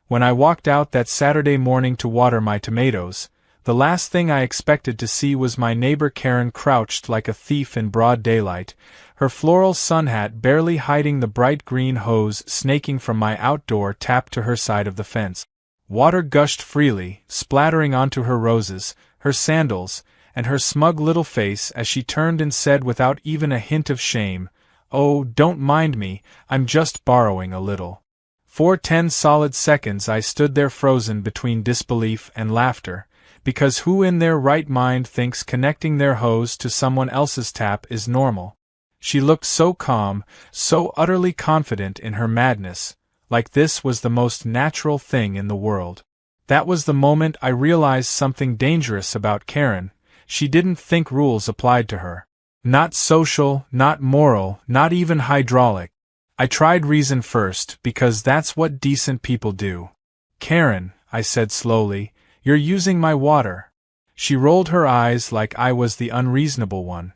When I walked out that Saturday morning to water my tomatoes, the last thing I expected to see was my neighbor Karen crouched like a thief in broad daylight, her floral sun hat barely hiding the bright green hose snaking from my outdoor tap to her side of the fence. Water gushed freely, splattering onto her roses, her sandals, and her smug little face as she turned and said without even a hint of shame, "Oh, don't mind me, I'm just borrowing a little." For 10 solid seconds I stood there frozen between disbelief and laughter, because who in their right mind thinks connecting their hose to someone else's tap is normal? She looked so calm, so utterly confident in her madness, like this was the most natural thing in the world. That was the moment I realized something dangerous about Karen. She didn't think rules applied to her. Not social, not moral, not even hydraulic. I tried reason first, because that's what decent people do. "Karen," I said slowly, "you're using my water." She rolled her eyes like I was the unreasonable one.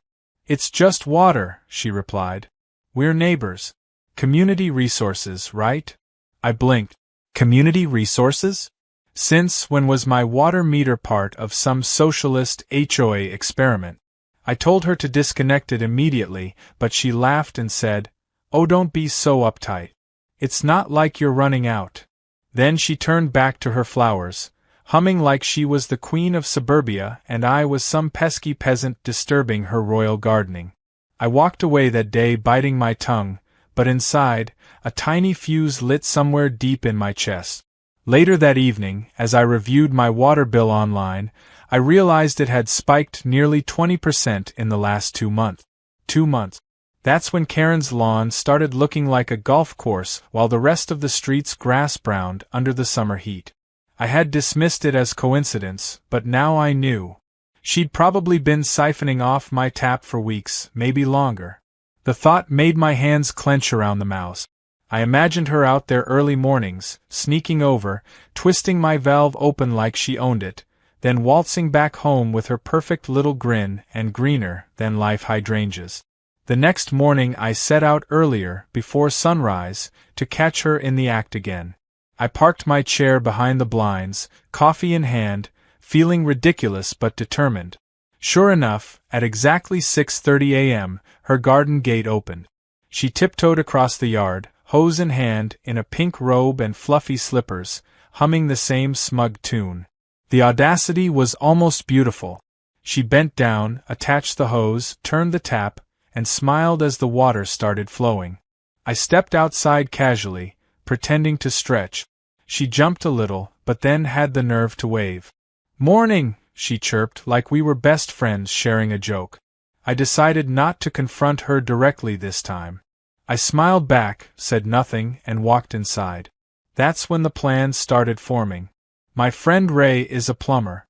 "It's just water," she replied. "We're neighbors. Community resources, right?" I blinked. Community resources? Since when was my water meter part of some socialist HOA experiment? I told her to disconnect it immediately, but she laughed and said, "Oh, don't be so uptight. It's not like you're running out." Then she turned back to her flowers, humming like she was the queen of suburbia and I was some pesky peasant disturbing her royal gardening. I walked away that day biting my tongue, but inside, a tiny fuse lit somewhere deep in my chest. Later that evening, as I reviewed my water bill online, I realized it had spiked nearly 20% in the last 2 months. 2 months. That's when Karen's lawn started looking like a golf course while the rest of the streets grass-browned under the summer heat. I had dismissed it as coincidence, but now I knew. She'd probably been siphoning off my tap for weeks, maybe longer. The thought made my hands clench around the mouse. I imagined her out there early mornings, sneaking over, twisting my valve open like she owned it, then waltzing back home with her perfect little grin and greener-than-life hydrangeas. The next morning I set out earlier, before sunrise, to catch her in the act again. I parked my chair behind the blinds, coffee in hand, feeling ridiculous but determined. Sure enough, at exactly 6:30 a.m., her garden gate opened. She tiptoed across the yard, hose in hand, in a pink robe and fluffy slippers, humming the same smug tune. The audacity was almost beautiful. She bent down, attached the hose, turned the tap, and smiled as the water started flowing. I stepped outside casually, pretending to stretch. She jumped a little, but then had the nerve to wave. "Morning," she chirped like we were best friends sharing a joke. I decided not to confront her directly this time. I smiled back, said nothing, and walked inside. That's when the plan started forming. My friend Ray is a plumber.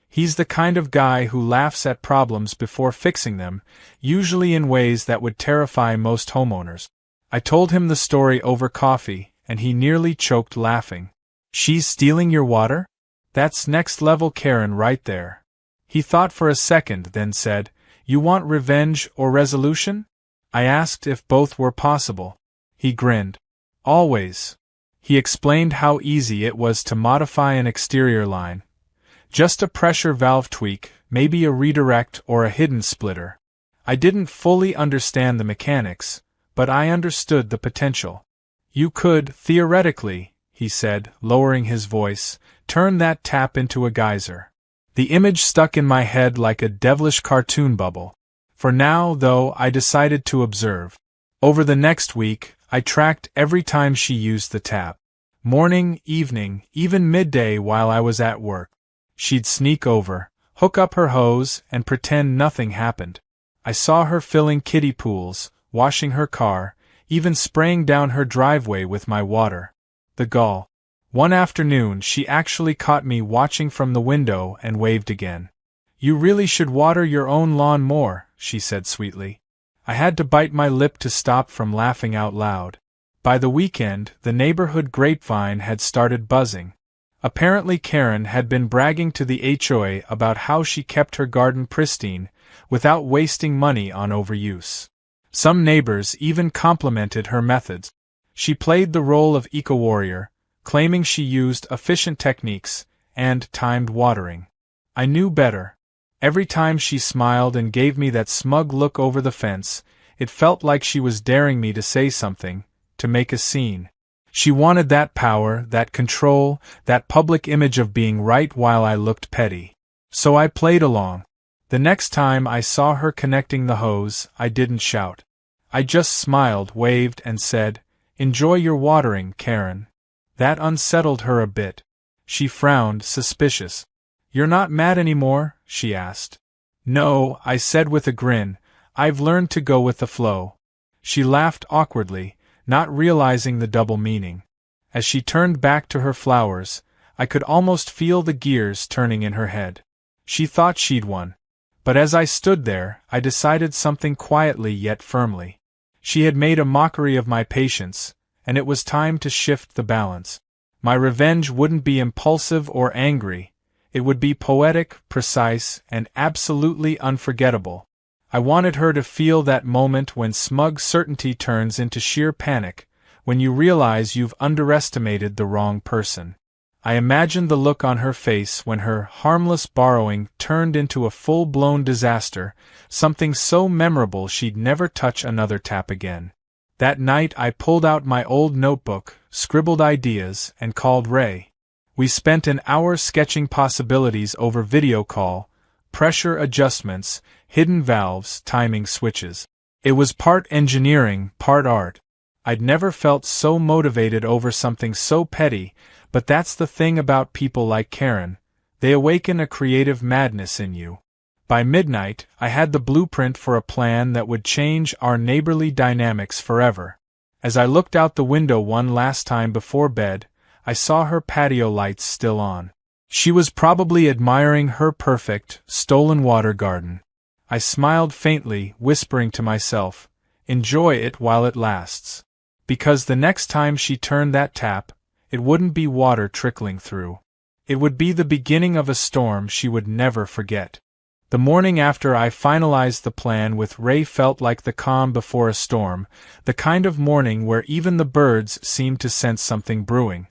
He's the kind of guy who laughs at problems before fixing them, usually in ways that would terrify most homeowners. I told him the story over coffee, and he nearly choked laughing. "She's stealing your water? That's next-level Karen right there." He thought for a second, then said, "You want revenge or resolution?" I asked if both were possible. He grinned. "Always." He explained how easy it was to modify an exterior line. Just a pressure valve tweak, maybe a redirect or a hidden splitter. I didn't fully understand the mechanics, but I understood the potential. "You could, theoretically," he said, lowering his voice, "turn that tap into a geyser." The image stuck in my head like a devilish cartoon bubble. For now, though, I decided to observe. Over the next week, I tracked every time she used the tap. Morning, evening, even midday while I was at work. She'd sneak over, hook up her hose, and pretend nothing happened. I saw her filling kiddie pools, washing her car, even spraying down her driveway with my water. The gall. One afternoon she actually caught me watching from the window and waved again. "You really should water your own lawn more," she said sweetly. I had to bite my lip to stop from laughing out loud. By the weekend, the neighborhood grapevine had started buzzing. Apparently Karen had been bragging to the HOA about how she kept her garden pristine, without wasting money on overuse. Some neighbors even complimented her methods. She played the role of eco-warrior, claiming she used efficient techniques and timed watering. I knew better. Every time she smiled and gave me that smug look over the fence, it felt like she was daring me to say something, to make a scene. She wanted that power, that control, that public image of being right while I looked petty. So I played along. The next time I saw her connecting the hose, I didn't shout. I just smiled, waved, and said, "Enjoy your watering, Karen." That unsettled her a bit. She frowned, suspicious. "You're not mad anymore?" she asked. "No," I said with a grin. "I've learned to go with the flow." She laughed awkwardly, not realizing the double meaning. As she turned back to her flowers, I could almost feel the gears turning in her head. She thought she'd won. But as I stood there, I decided something quietly yet firmly. She had made a mockery of my patience, and it was time to shift the balance. My revenge wouldn't be impulsive or angry. It would be poetic, precise, and absolutely unforgettable. I wanted her to feel that moment when smug certainty turns into sheer panic, when you realize you've underestimated the wrong person. I imagined the look on her face when her harmless borrowing turned into a full-blown disaster, something so memorable she'd never touch another tap again. That night I pulled out my old notebook, scribbled ideas, and called Ray. We spent an hour sketching possibilities over video call, pressure adjustments, hidden valves, timing switches. It was part engineering, part art. I'd never felt so motivated over something so petty, but that's the thing about people like Karen. They awaken a creative madness in you. By midnight, I had the blueprint for a plan that would change our neighborly dynamics forever. As I looked out the window one last time before bed, I saw her patio lights still on. She was probably admiring her perfect, stolen water garden. I smiled faintly, whispering to myself, "Enjoy it while it lasts." Because the next time she turned that tap, it wouldn't be water trickling through. It would be the beginning of a storm she would never forget. The morning after I finalized the plan with Ray felt like the calm before a storm, the kind of morning where even the birds seemed to sense something brewing.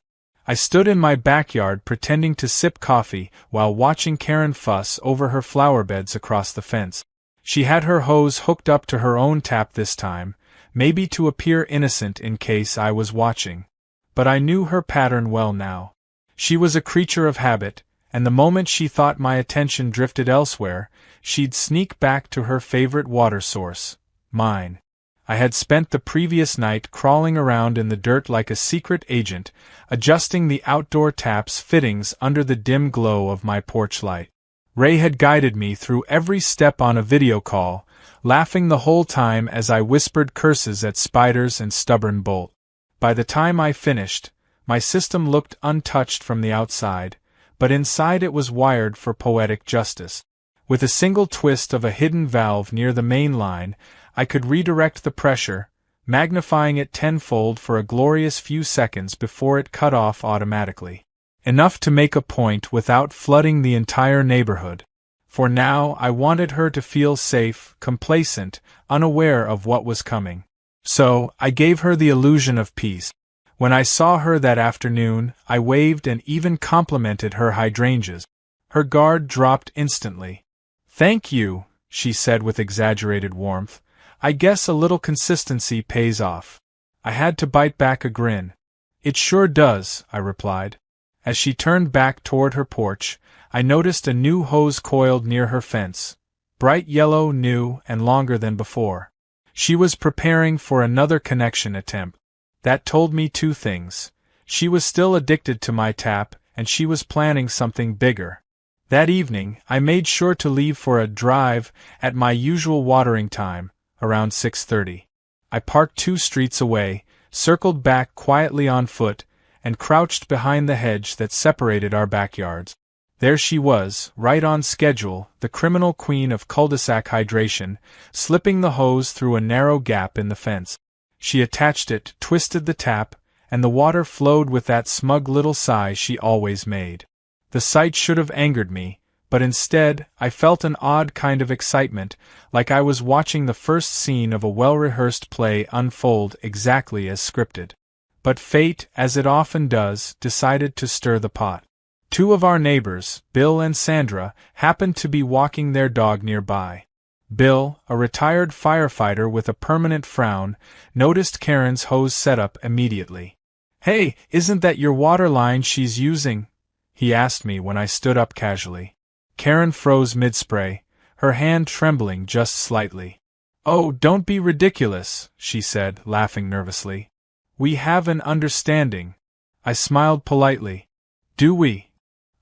I stood in my backyard pretending to sip coffee while watching Karen fuss over her flower beds across the fence. She had her hose hooked up to her own tap this time, maybe to appear innocent in case I was watching. But I knew her pattern well now. She was a creature of habit, and the moment she thought my attention drifted elsewhere, she'd sneak back to her favorite water source, mine. I had spent the previous night crawling around in the dirt like a secret agent, adjusting the outdoor tap's fittings under the dim glow of my porch light. Ray had guided me through every step on a video call, laughing the whole time as I whispered curses at spiders and stubborn bolt. By the time I finished, my system looked untouched from the outside, but inside it was wired for poetic justice. With a single twist of a hidden valve near the main line, I could redirect the pressure, magnifying it tenfold for a glorious few seconds before it cut off automatically. Enough to make a point without flooding the entire neighborhood. For now I wanted her to feel safe, complacent, unaware of what was coming. So, I gave her the illusion of peace. When I saw her that afternoon, I waved and even complimented her hydrangeas. Her guard dropped instantly. "Thank you," she said with exaggerated warmth. "I guess a little consistency pays off." I had to bite back a grin. "It sure does," I replied. As she turned back toward her porch, I noticed a new hose coiled near her fence. Bright yellow, new, and longer than before. She was preparing for another connection attempt. That told me two things. She was still addicted to my tap, and she was planning something bigger. That evening, I made sure to leave for a drive at my usual watering time, around 6:30. I parked 2 streets away, circled back quietly on foot, and crouched behind the hedge that separated our backyards. There she was, right on schedule, the criminal queen of cul-de-sac hydration, slipping the hose through a narrow gap in the fence. She attached it, twisted the tap, and the water flowed with that smug little sigh she always made. The sight should have angered me, but instead, I felt an odd kind of excitement, like I was watching the first scene of a well-rehearsed play unfold exactly as scripted. But fate, as it often does, decided to stir the pot. Two of our neighbors, Bill and Sandra, happened to be walking their dog nearby. Bill, a retired firefighter with a permanent frown, noticed Karen's hose setup immediately. "Hey, isn't that your water line she's using?" he asked me when I stood up casually. Karen froze mid-spray, her hand trembling just slightly. "Oh, don't be ridiculous," she said, laughing nervously. "We have an understanding." I smiled politely. "Do we?"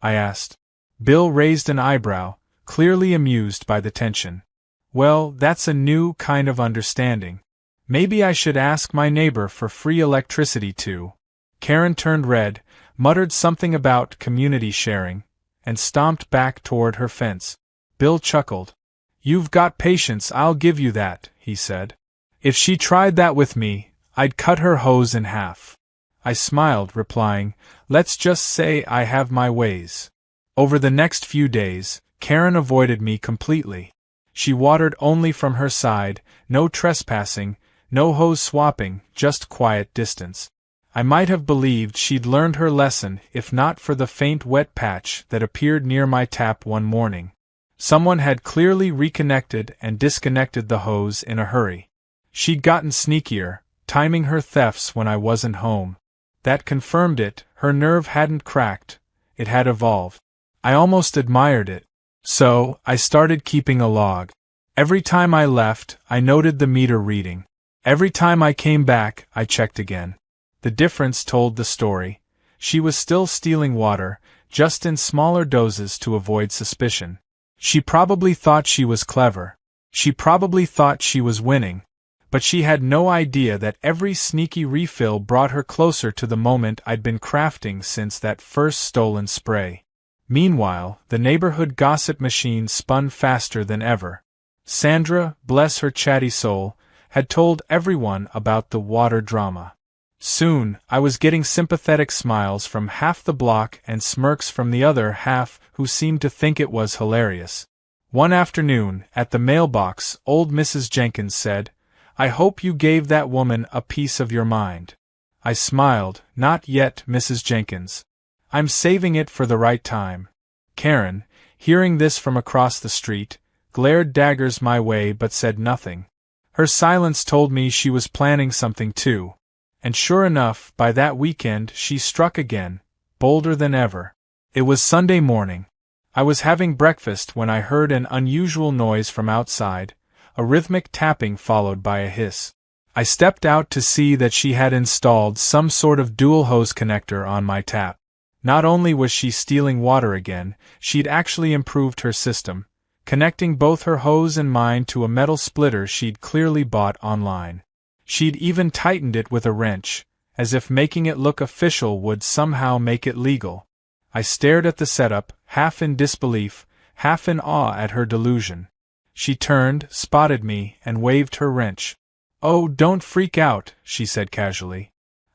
I asked. Bill raised an eyebrow, clearly amused by the tension. "Well, that's a new kind of understanding. Maybe I should ask my neighbor for free electricity too." Karen turned red, muttered something about community sharing, and stomped back toward her fence. Bill chuckled. "You've got patience, I'll give you that," he said. "If she tried that with me, I'd cut her hose in half." I smiled, replying, "Let's just say I have my ways." Over the next few days, Karen avoided me completely. She watered only from her side, no trespassing, no hose swapping, just quiet distance. I might have believed she'd learned her lesson if not for the faint wet patch that appeared near my tap one morning. Someone had clearly reconnected and disconnected the hose in a hurry. She'd gotten sneakier, timing her thefts when I wasn't home. That confirmed it, her nerve hadn't cracked, it had evolved. I almost admired it. So, I started keeping a log. Every time I left, I noted the meter reading. Every time I came back, I checked again. The difference told the story. She was still stealing water, just in smaller doses to avoid suspicion. She probably thought she was clever. She probably thought she was winning. But she had no idea that every sneaky refill brought her closer to the moment I'd been crafting since that first stolen spray. Meanwhile, the neighborhood gossip machine spun faster than ever. Sandra, bless her chatty soul, had told everyone about the water drama. Soon, I was getting sympathetic smiles from half the block and smirks from the other half who seemed to think it was hilarious. One afternoon, at the mailbox, old Mrs. Jenkins said, "I hope you gave that woman a piece of your mind." I smiled, "Not yet, Mrs. Jenkins. I'm saving it for the right time." Karen, hearing this from across the street, glared daggers my way but said nothing. Her silence told me she was planning something too. And sure enough, by that weekend she struck again, bolder than ever. It was Sunday morning. I was having breakfast when I heard an unusual noise from outside, a rhythmic tapping followed by a hiss. I stepped out to see that she had installed some sort of dual hose connector on my tap. Not only was she stealing water again, she'd actually improved her system, connecting both her hose and mine to a metal splitter she'd clearly bought online. She'd even tightened it with a wrench, as if making it look official would somehow make it legal. I stared at the setup, half in disbelief, half in awe at her delusion. She turned, spotted me, and waved her wrench. "Oh, don't freak out," she said casually.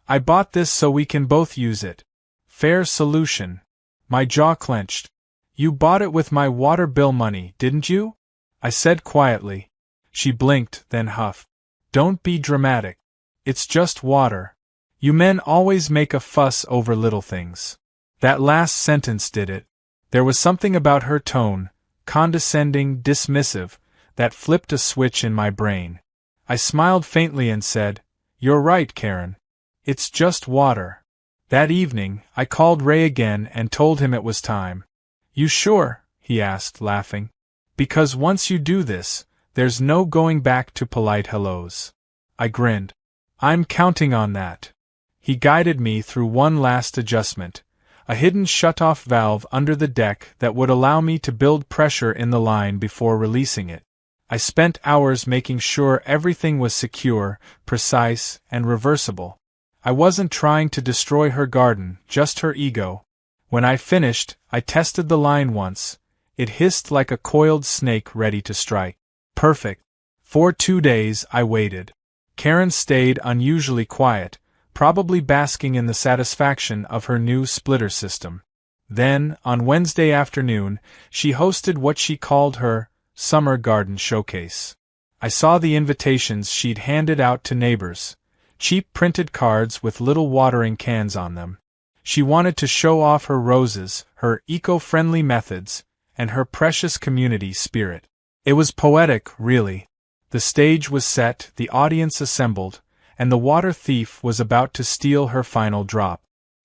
"I bought this so we can both use it. Fair solution." My jaw clenched. "You bought it with my water bill money, didn't you?" I said quietly. She blinked, then huffed. "Don't be dramatic. It's just water. You men always make a fuss over little things." That last sentence did it. There was something about her tone, condescending, dismissive, that flipped a switch in my brain. I smiled faintly and said, "You're right, Karen. It's just water." That evening, I called Ray again and told him it was time. "You sure?" he asked, laughing. "Because once you do this, there's no going back to polite hellos." I grinned. "I'm counting on that." He guided me through one last adjustment, a hidden shut-off valve under the deck that would allow me to build pressure in the line before releasing it. I spent hours making sure everything was secure, precise, and reversible. I wasn't trying to destroy her garden, just her ego. When I finished, I tested the line once. It hissed like a coiled snake ready to strike. Perfect. For 2 days, I waited. Karen stayed unusually quiet, probably basking in the satisfaction of her new splitter system. Then, on Wednesday afternoon, she hosted what she called her summer garden showcase. I saw the invitations she'd handed out to neighbors. cheap printed cards with little watering cans on them. She wanted to show off her roses, her eco-friendly methods, and her precious community spirit. It was poetic, really. The stage was set, the audience assembled, and the water thief was about to steal her final drop.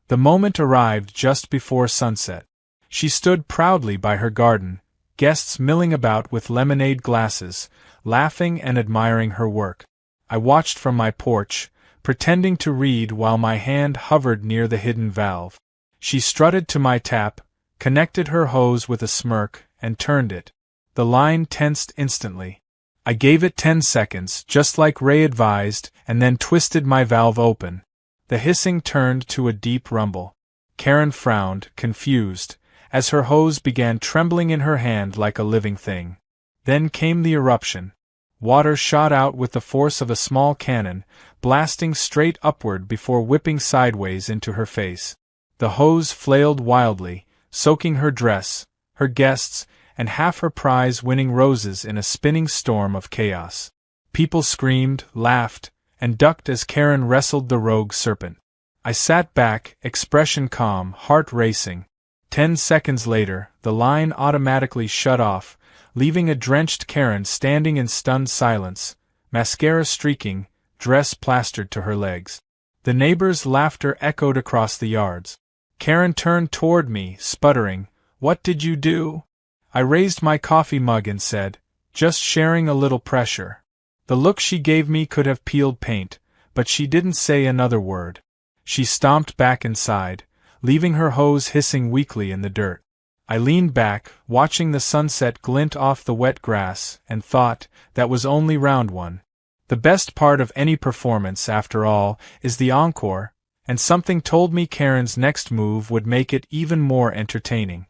The moment arrived just before sunset. She stood proudly by her garden, guests milling about with lemonade glasses, laughing and admiring her work. I watched from my porch, pretending to read while my hand hovered near the hidden valve. She strutted to my tap, connected her hose with a smirk, and turned it. The line tensed instantly. I gave it 10 seconds, just like Ray advised, and then twisted my valve open. The hissing turned to a deep rumble. Karen frowned, confused, as her hose began trembling in her hand like a living thing. Then came the eruption. Water shot out with the force of a small cannon, blasting straight upward before whipping sideways into her face. The hose flailed wildly, soaking her dress, her guests, and half her prize-winning roses in a spinning storm of chaos. People screamed, laughed, and ducked as Karen wrestled the rogue serpent. I sat back, expression calm, heart racing. 10 seconds later, the line automatically shut off, leaving a drenched Karen standing in stunned silence, mascara streaking, dress plastered to her legs. The neighbors' laughter echoed across the yards. Karen turned toward me, sputtering, "What did you do?" I raised my coffee mug and said, "Just sharing a little pressure." The look she gave me could have peeled paint, but she didn't say another word. She stomped back inside, leaving her hose hissing weakly in the dirt. I leaned back, watching the sunset glint off the wet grass, and thought, that was only round one. The best part of any performance, after all, is the encore, and something told me Karen's next move would make it even more entertaining.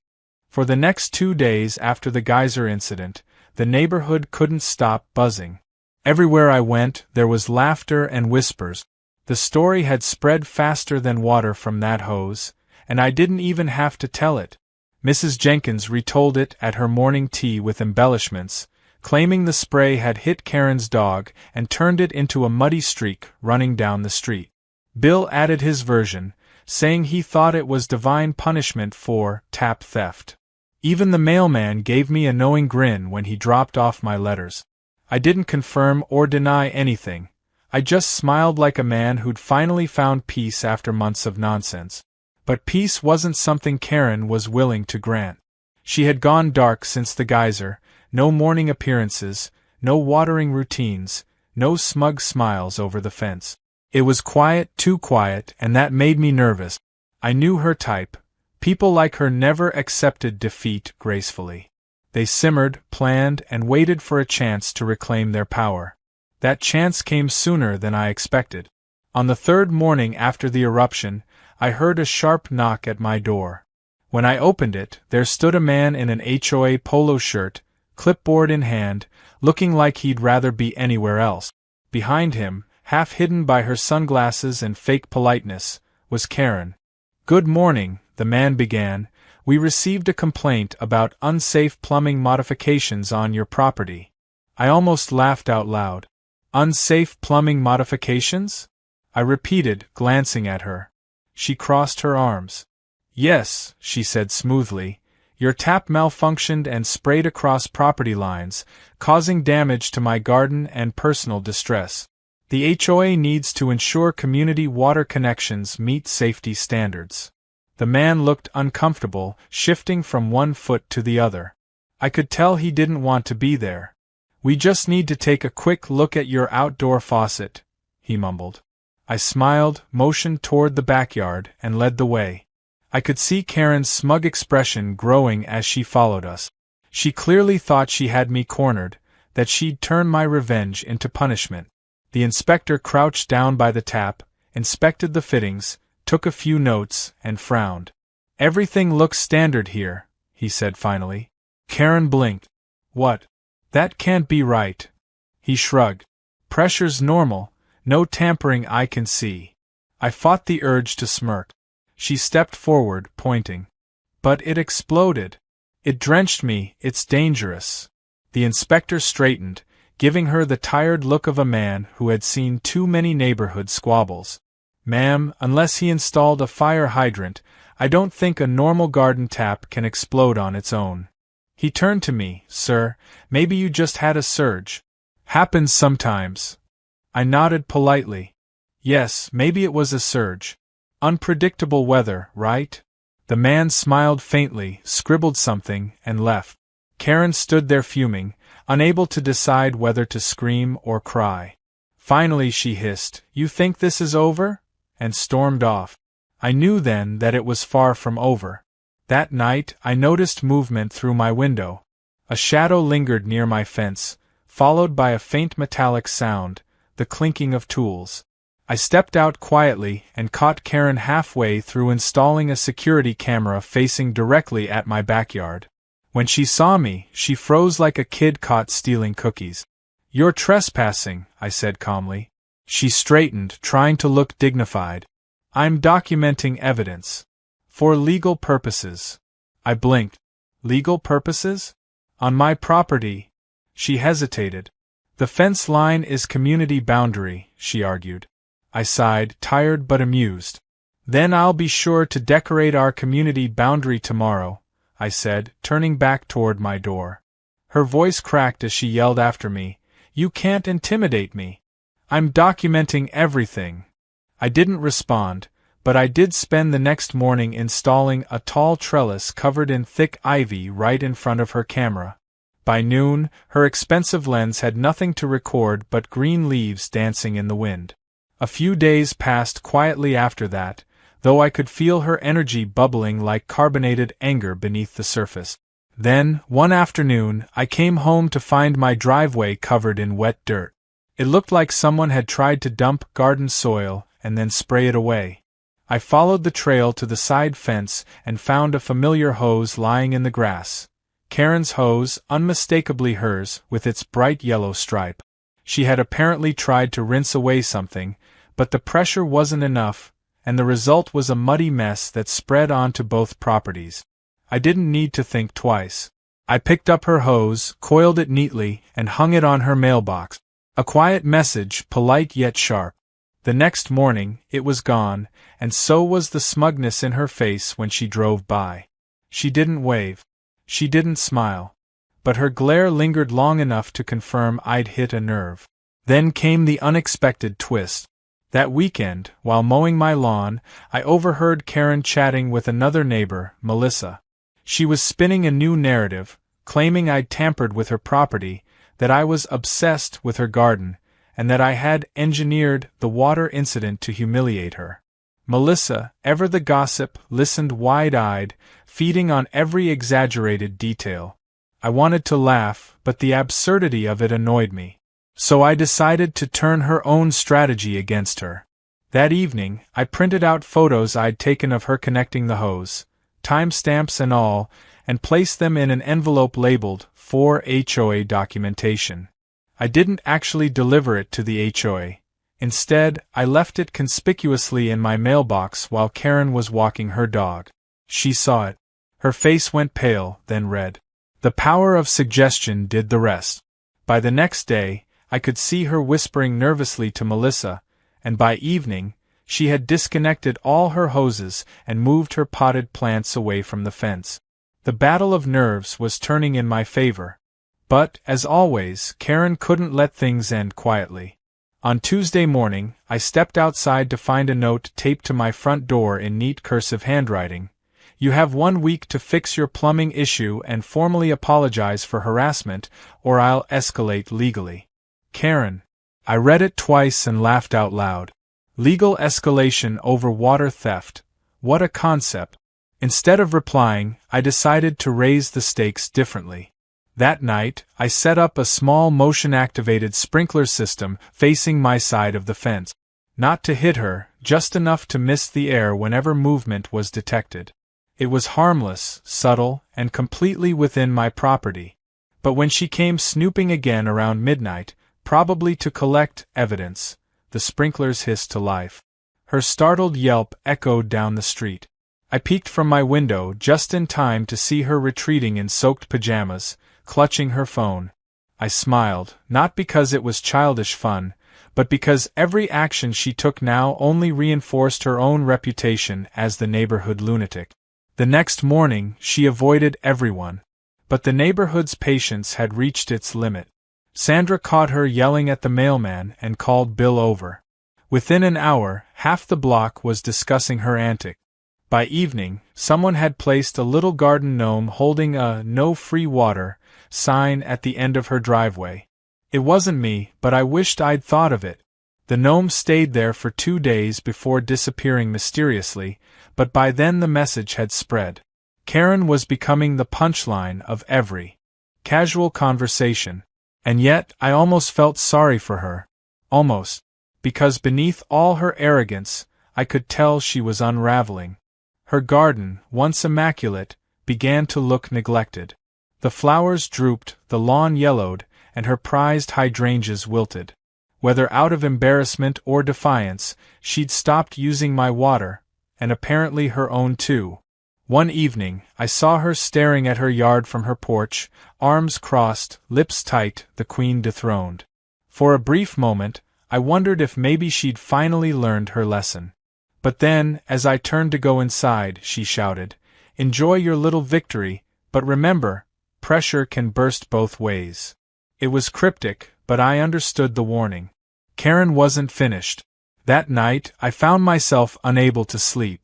For the next 2 days after the Geyser incident, the neighborhood couldn't stop buzzing. Everywhere I went, there was laughter and whispers. The story had spread faster than water from that hose, and I didn't even have to tell it. Mrs. Jenkins retold it at her morning tea with embellishments, claiming the spray had hit Karen's dog and turned it into a muddy streak running down the street. Bill added his version, saying he thought it was divine punishment for tap theft. Even the mailman gave me a knowing grin when he dropped off my letters. I didn't confirm or deny anything. I just smiled like a man who'd finally found peace after months of nonsense. But peace wasn't something Karen was willing to grant. She had gone dark since the Geyser, no morning appearances, no watering routines, no smug smiles over the fence. It was quiet, too quiet, and that made me nervous. I knew her type. People like her never accepted defeat gracefully. They simmered, planned, and waited for a chance to reclaim their power. That chance came sooner than I expected. On the 3rd morning after the eruption, I heard a sharp knock at my door. When I opened it, there stood a man in an HOA polo shirt, clipboard in hand, looking like he'd rather be anywhere else. Behind him, half hidden by her sunglasses and fake politeness, was Karen. "Good morning," the man began. "We received a complaint about unsafe plumbing modifications on your property." I almost laughed out loud. "Unsafe plumbing modifications?" I repeated, glancing at her. She crossed her arms. "Yes," she said smoothly, "your tap malfunctioned and sprayed across property lines, causing damage to my garden and personal distress. The HOA needs to ensure community water connections meet safety standards." The man looked uncomfortable, shifting from one foot to the other. I could tell he didn't want to be there. "We just need to take a quick look at your outdoor faucet," he mumbled. I smiled, motioned toward the backyard, and led the way. I could see Karen's smug expression growing as she followed us. She clearly thought she had me cornered, that she'd turn my revenge into punishment. The inspector crouched down by the tap, inspected the fittings, took a few notes, and frowned. "Everything looks standard here," he said finally. Karen blinked. "What? That can't be right." He shrugged. "Pressure's normal, no tampering I can see." I fought the urge to smirk. She stepped forward, pointing. "But it exploded. It drenched me, it's dangerous." The inspector straightened, giving her the tired look of a man who had seen too many neighborhood squabbles. "Ma'am, unless he installed a fire hydrant, I don't think a normal garden tap can explode on its own." He turned to me. "Sir, maybe you just had a surge. Happens sometimes." I nodded politely. "Yes, maybe it was a surge. Unpredictable weather, right?" The man smiled faintly, scribbled something, and left. Karen stood there fuming, unable to decide whether to scream or cry. Finally she hissed, "You think this is over?" and stormed off. I knew then that it was far from over. That night I noticed movement through my window. A shadow lingered near my fence, followed by a faint metallic sound, the clinking of tools. I stepped out quietly and caught Karen halfway through installing a security camera facing directly at my backyard. When she saw me, she froze like a kid caught stealing cookies. "You're trespassing," I said calmly. She straightened, trying to look dignified. "I'm documenting evidence. For legal purposes." I blinked. "Legal purposes? On my property?" She hesitated. "The fence line is community boundary," she argued. I sighed, tired but amused. "Then I'll be sure to decorate our community boundary tomorrow," I said, turning back toward my door. Her voice cracked as she yelled after me, "You can't intimidate me. I'm documenting everything." I didn't respond, but I did spend the next morning installing a tall trellis covered in thick ivy right in front of her camera. By noon, her expensive lens had nothing to record but green leaves dancing in the wind. A few days passed quietly after that, though I could feel her energy bubbling like carbonated anger beneath the surface. Then, one afternoon, I came home to find my driveway covered in wet dirt. It looked like someone had tried to dump garden soil and then spray it away. I followed the trail to the side fence and found a familiar hose lying in the grass. Karen's hose, unmistakably hers, with its bright yellow stripe. She had apparently tried to rinse away something, but the pressure wasn't enough, and the result was a muddy mess that spread onto both properties. I didn't need to think twice. I picked up her hose, coiled it neatly, and hung it on her mailbox. A quiet message, polite yet sharp. The next morning, it was gone, and so was the smugness in her face when she drove by. She didn't wave. She didn't smile. But her glare lingered long enough to confirm I'd hit a nerve. Then came the unexpected twist. That weekend, while mowing my lawn, I overheard Karen chatting with another neighbor, Melissa. She was spinning a new narrative, claiming I'd tampered with her property, that I was obsessed with her garden, and that I had engineered the water incident to humiliate her. Melissa, ever the gossip, listened wide-eyed, feeding on every exaggerated detail. I wanted to laugh, but the absurdity of it annoyed me. So I decided to turn her own strategy against her. That evening, I printed out photos I'd taken of her connecting the hose, timestamps and all, and placed them in an envelope labeled "For HOA Documentation." I didn't actually deliver it to the HOA. Instead, I left it conspicuously in my mailbox while Karen was walking her dog. She saw it. Her face went pale, then red. The power of suggestion did the rest. By the next day, I could see her whispering nervously to Melissa, and by evening, she had disconnected all her hoses and moved her potted plants away from the fence. The battle of nerves was turning in my favor. But, as always, Karen couldn't let things end quietly. On Tuesday morning, I stepped outside to find a note taped to my front door in neat cursive handwriting. "You have 1 week to fix your plumbing issue and formally apologize for harassment, or I'll escalate legally. Karen." I read it twice and laughed out loud. Legal escalation over water theft. What a concept. Instead of replying, I decided to raise the stakes differently. That night, I set up a small motion-activated sprinkler system facing my side of the fence. Not to hit her, just enough to mist the air whenever movement was detected. It was harmless, subtle, and completely within my property. But when she came snooping again around midnight, probably to collect evidence, the sprinklers hissed to life. Her startled yelp echoed down the street. I peeked from my window just in time to see her retreating in soaked pajamas, clutching her phone. I smiled, not because it was childish fun, but because every action she took now only reinforced her own reputation as the neighborhood lunatic. The next morning, she avoided everyone. But the neighborhood's patience had reached its limit. Sandra caught her yelling at the mailman and called Bill over. Within an hour, half the block was discussing her antic. By evening, someone had placed a little garden gnome holding a "No Free Water" sign at the end of her driveway. It wasn't me, but I wished I'd thought of it. The gnome stayed there for 2 days before disappearing mysteriously, but by then the message had spread. Karen was becoming the punchline of every casual conversation. And yet, I almost felt sorry for her. Almost. Because beneath all her arrogance, I could tell she was unraveling. Her garden, once immaculate, began to look neglected. The flowers drooped, the lawn yellowed, and her prized hydrangeas wilted. Whether out of embarrassment or defiance, she'd stopped using my water, and apparently her own too. One evening, I saw her staring at her yard from her porch, arms crossed, lips tight, the queen dethroned. For a brief moment, I wondered if maybe she'd finally learned her lesson. But then, as I turned to go inside, she shouted, "Enjoy your little victory, but remember, pressure can burst both ways." It was cryptic, but I understood the warning. Karen wasn't finished. That night, I found myself unable to sleep.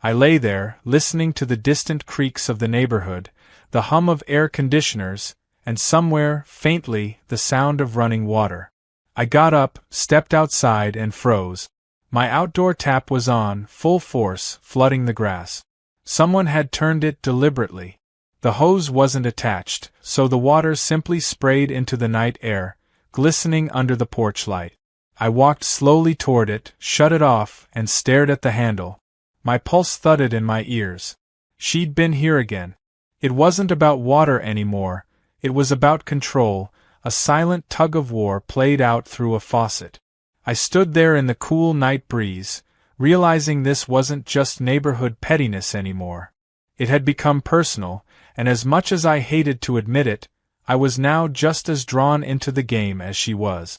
I lay there, listening to the distant creaks of the neighborhood, the hum of air conditioners, and somewhere, faintly, the sound of running water. I got up, stepped outside, and froze. My outdoor tap was on, full force, flooding the grass. Someone had turned it deliberately. The hose wasn't attached, so the water simply sprayed into the night air, glistening under the porch light. I walked slowly toward it, shut it off, and stared at the handle. My pulse thudded in my ears. She'd been here again. It wasn't about water anymore, it was about control, a silent tug-of-war played out through a faucet. I stood there in the cool night breeze, realizing this wasn't just neighborhood pettiness anymore. It had become personal, and as much as I hated to admit it, I was now just as drawn into the game as she was.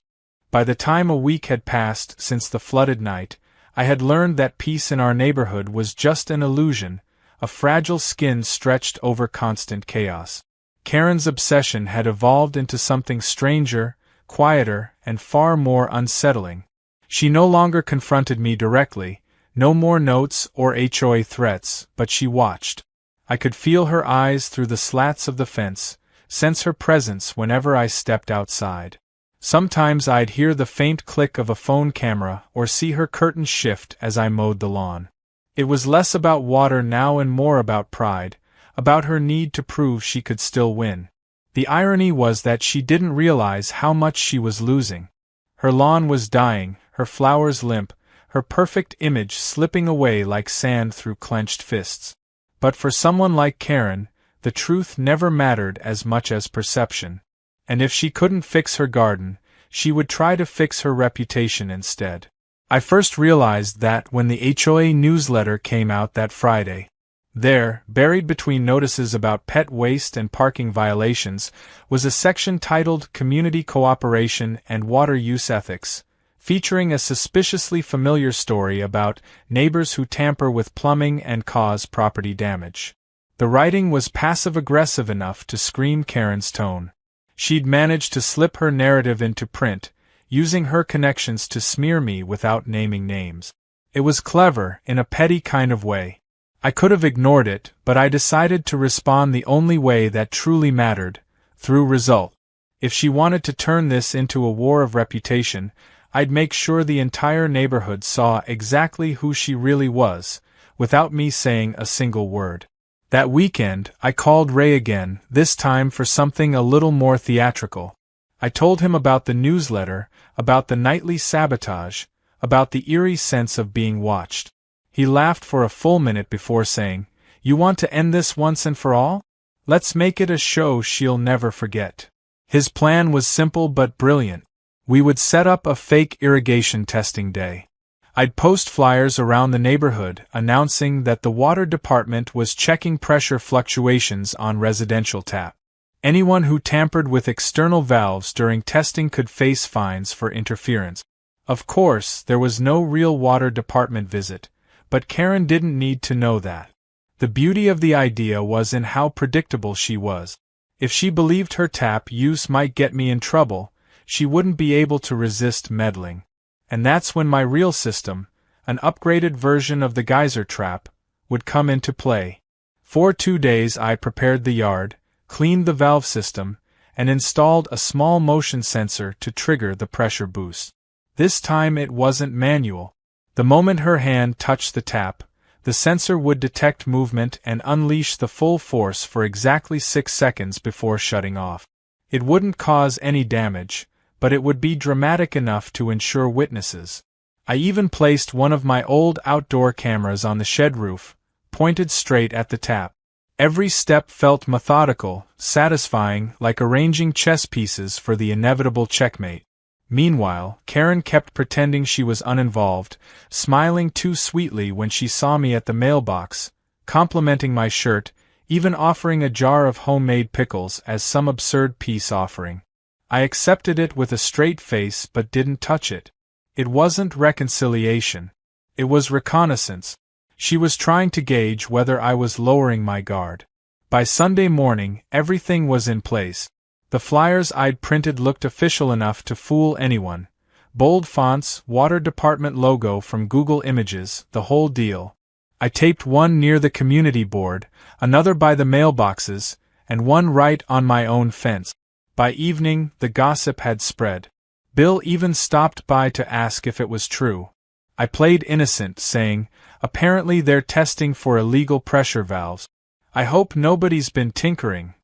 By the time a week had passed since the flooded night, I had learned that peace in our neighborhood was just an illusion, a fragile skin stretched over constant chaos. Karen's obsession had evolved into something stranger, quieter, and far more unsettling. She no longer confronted me directly, no more notes or HOA threats, but she watched. I could feel her eyes through the slats of the fence, sense her presence whenever I stepped outside. Sometimes I'd hear the faint click of a phone camera or see her curtains shift as I mowed the lawn. It was less about water now and more about pride, about her need to prove she could still win. The irony was that she didn't realize how much she was losing. Her lawn was dying, her flowers limp, her perfect image slipping away like sand through clenched fists. But for someone like Karen, the truth never mattered as much as perception. And if she couldn't fix her garden, she would try to fix her reputation instead. I first realized that when the HOA newsletter came out that Friday. There, buried between notices about pet waste and parking violations, was a section titled Community Cooperation and Water Use Ethics, featuring a suspiciously familiar story about neighbors who tamper with plumbing and cause property damage. The writing was passive-aggressive enough to scream Karen's tone. She'd managed to slip her narrative into print, using her connections to smear me without naming names. It was clever, in a petty kind of way. I could have ignored it, but I decided to respond the only way that truly mattered, through result. If she wanted to turn this into a war of reputation, I'd make sure the entire neighborhood saw exactly who she really was, without me saying a single word. That weekend, I called Ray again, this time for something a little more theatrical. I told him about the newsletter, about the nightly sabotage, about the eerie sense of being watched. He laughed for a full minute before saying, "You want to end this once and for all? Let's make it a show she'll never forget." His plan was simple but brilliant. We would set up a fake irrigation testing day. I'd post flyers around the neighborhood announcing that the water department was checking pressure fluctuations on residential tap. Anyone who tampered with external valves during testing could face fines for interference. Of course, there was no real water department visit, but Karen didn't need to know that. The beauty of the idea was in how predictable she was. If she believed her tap use might get me in trouble, she wouldn't be able to resist meddling. And that's when my real system, an upgraded version of the Geyser trap, would come into play. For 2 days I prepared the yard, cleaned the valve system, and installed a small motion sensor to trigger the pressure boost. This time it wasn't manual. The moment her hand touched the tap, the sensor would detect movement and unleash the full force for exactly 6 seconds before shutting off. It wouldn't cause any damage, but it would be dramatic enough to ensure witnesses. I even placed one of my old outdoor cameras on the shed roof, pointed straight at the tap. Every step felt methodical, satisfying, like arranging chess pieces for the inevitable checkmate. Meanwhile, Karen kept pretending she was uninvolved, smiling too sweetly when she saw me at the mailbox, complimenting my shirt, even offering a jar of homemade pickles as some absurd peace offering. I accepted it with a straight face but didn't touch it. It wasn't reconciliation. It was reconnaissance. She was trying to gauge whether I was lowering my guard. By Sunday morning, everything was in place. The flyers I'd printed looked official enough to fool anyone. Bold fonts, water department logo from Google Images, the whole deal. I taped one near the community board, another by the mailboxes, and one right on my own fence. By evening, the gossip had spread. Bill even stopped by to ask if it was true. I played innocent, saying, "Apparently they're testing for illegal pressure valves. I hope nobody's been tinkering."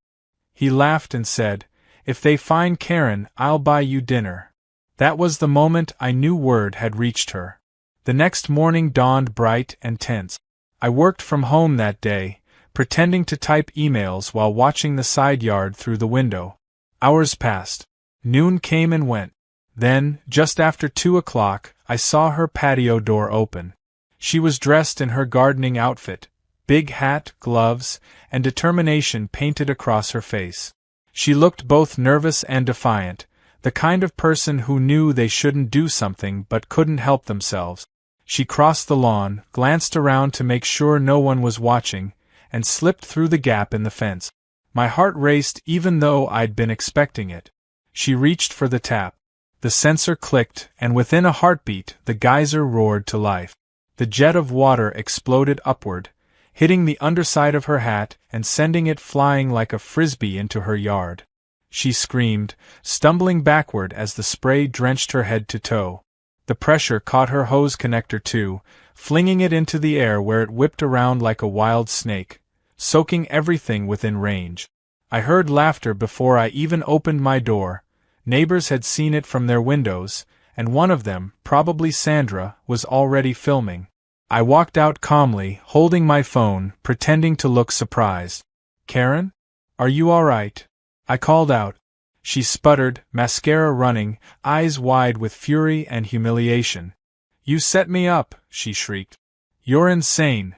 He laughed and said, "If they find Karen, I'll buy you dinner." That was the moment I knew word had reached her. The next morning dawned bright and tense. I worked from home that day, pretending to type emails while watching the side yard through the window. Hours passed. Noon came and went. Then, just after 2 o'clock, I saw her patio door open. She was dressed in her gardening outfit, big hat, gloves, and determination painted across her face. She looked both nervous and defiant, the kind of person who knew they shouldn't do something but couldn't help themselves. She crossed the lawn, glanced around to make sure no one was watching, and slipped through the gap in the fence. My heart raced even though I'd been expecting it. She reached for the tap. The sensor clicked, and within a heartbeat, the geyser roared to life. The jet of water exploded upward, hitting the underside of her hat and sending it flying like a frisbee into her yard. She screamed, stumbling backward as the spray drenched her head to toe. The pressure caught her hose connector too, flinging it into the air where it whipped around like a wild snake, soaking everything within range. I heard laughter before I even opened my door. Neighbors had seen it from their windows, and one of them, probably Sandra, was already filming. I walked out calmly, holding my phone, pretending to look surprised. "Karen? Are you all right?" I called out. She sputtered, mascara running, eyes wide with fury and humiliation. "You set me up," she shrieked. "You're insane."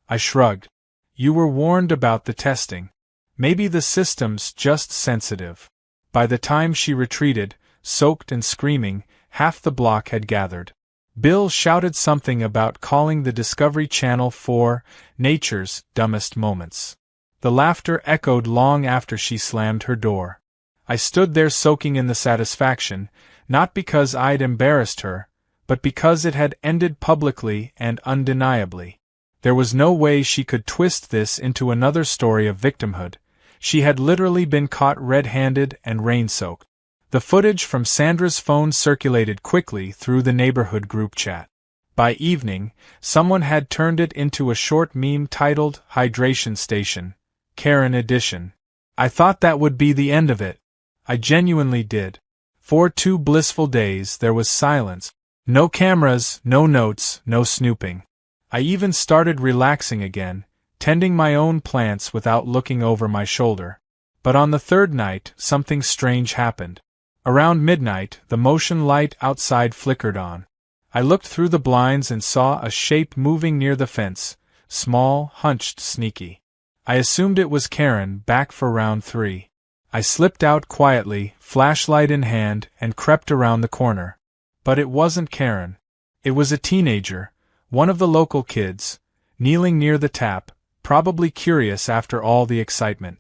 I shrugged. "You were warned about the testing. Maybe the system's just sensitive." By the time she retreated, soaked and screaming, half the block had gathered. Bill shouted something about calling the Discovery Channel for nature's dumbest moments. The laughter echoed long after she slammed her door. I stood there soaking in the satisfaction, not because I'd embarrassed her, but because it had ended publicly and undeniably. There was no way she could twist this into another story of victimhood. She had literally been caught red-handed and rain-soaked. The footage from Sandra's phone circulated quickly through the neighborhood group chat. By evening, someone had turned it into a short meme titled "Hydration Station, Karen Edition." I thought that would be the end of it. I genuinely did. For 2 blissful days there was silence. No cameras, no notes, no snooping. I even started relaxing again, tending my own plants without looking over my shoulder. But on the 3rd night, something strange happened. Around midnight, the motion light outside flickered on. I looked through the blinds and saw a shape moving near the fence, small, hunched, sneaky. I assumed it was Karen, back for round 3. I slipped out quietly, flashlight in hand, and crept around the corner. But it wasn't Karen. It was a teenager, one of the local kids, kneeling near the tap, probably curious after all the excitement.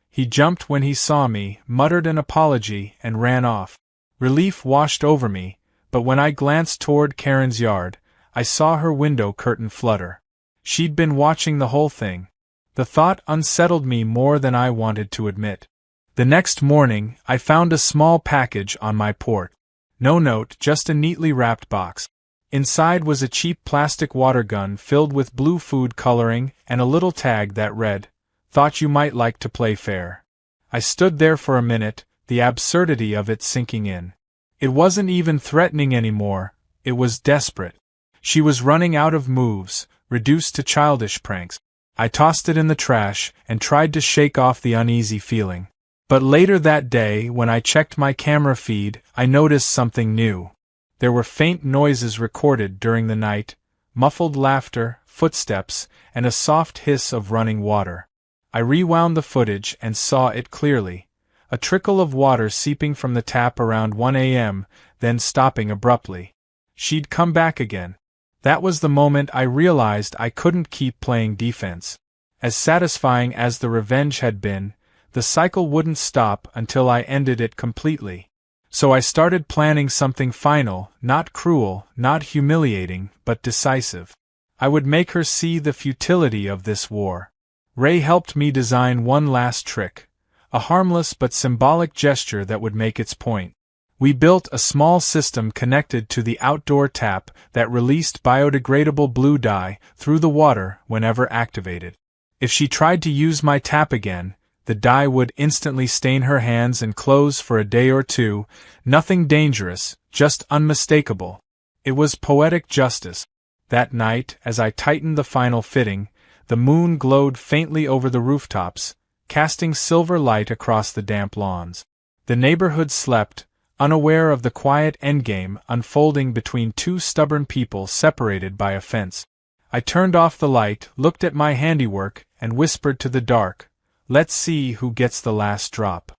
He jumped when he saw me, muttered an apology, and ran off. Relief washed over me, but when I glanced toward Karen's yard, I saw her window curtain flutter. She'd been watching the whole thing. The thought unsettled me more than I wanted to admit. The next morning, I found a small package on my porch. No note, just a neatly wrapped box. Inside was a cheap plastic water gun filled with blue food coloring and a little tag that read, "Thought you might like to play fair." I stood there for a minute, the absurdity of it sinking in. It wasn't even threatening anymore, it was desperate. She was running out of moves, reduced to childish pranks. I tossed it in the trash and tried to shake off the uneasy feeling. But later that day, when I checked my camera feed, I noticed something new. There were faint noises recorded during the night, muffled laughter, footsteps, and a soft hiss of running water. I rewound the footage and saw it clearly. A trickle of water seeping from the tap around 1 a.m., then stopping abruptly. She'd come back again. That was the moment I realized I couldn't keep playing defense. As satisfying as the revenge had been, the cycle wouldn't stop until I ended it completely. So I started planning something final, not cruel, not humiliating, but decisive. I would make her see the futility of this war. Ray helped me design one last trick, a harmless but symbolic gesture that would make its point. We built a small system connected to the outdoor tap that released biodegradable blue dye through the water whenever activated. If she tried to use my tap again, the dye would instantly stain her hands and clothes for a day or two, nothing dangerous, just unmistakable. It was poetic justice. That night, as I tightened the final fitting, the moon glowed faintly over the rooftops, casting silver light across the damp lawns. The neighborhood slept, unaware of the quiet endgame unfolding between two stubborn people separated by a fence. I turned off the light, looked at my handiwork, and whispered to the dark, "Let's see who gets the last drop."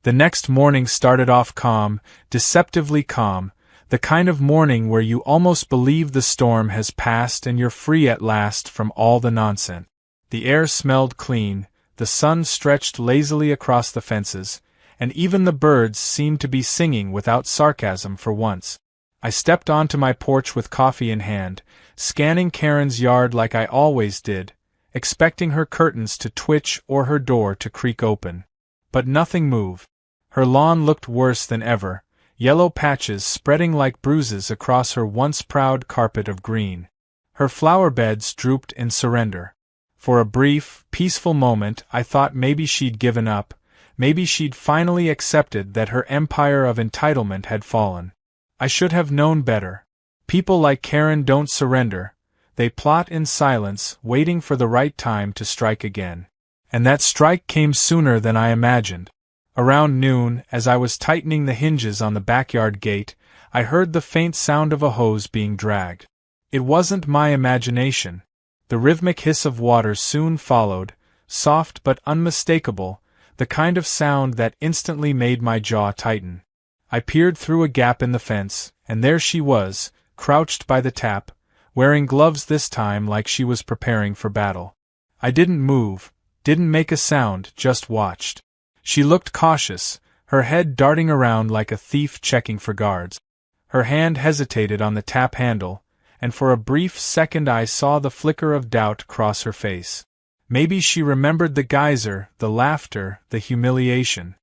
The next morning started off calm, deceptively calm, the kind of morning where you almost believe the storm has passed and you're free at last from all the nonsense. The air smelled clean, the sun stretched lazily across the fences, and even the birds seemed to be singing without sarcasm for once. I stepped onto my porch with coffee in hand, scanning Karen's yard like I always did, expecting her curtains to twitch or her door to creak open. But nothing moved. Her lawn looked worse than ever, yellow patches spreading like bruises across her once proud carpet of green. Her flower beds drooped in surrender. For a brief, peaceful moment I thought maybe she'd given up, maybe she'd finally accepted that her empire of entitlement had fallen. I should have known better. People like Karen don't surrender. They plot in silence, waiting for the right time to strike again. And that strike came sooner than I imagined. Around noon, as I was tightening the hinges on the backyard gate, I heard the faint sound of a hose being dragged. It wasn't my imagination. The rhythmic hiss of water soon followed, soft but unmistakable, the kind of sound that instantly made my jaw tighten. I peered through a gap in the fence, and there she was, crouched by the tap, wearing gloves this time like she was preparing for battle. I didn't move, didn't make a sound, just watched. She looked cautious, her head darting around like a thief checking for guards. Her hand hesitated on the tap handle, and for a brief second I saw the flicker of doubt cross her face. Maybe she remembered the geyser, the laughter, the humiliation.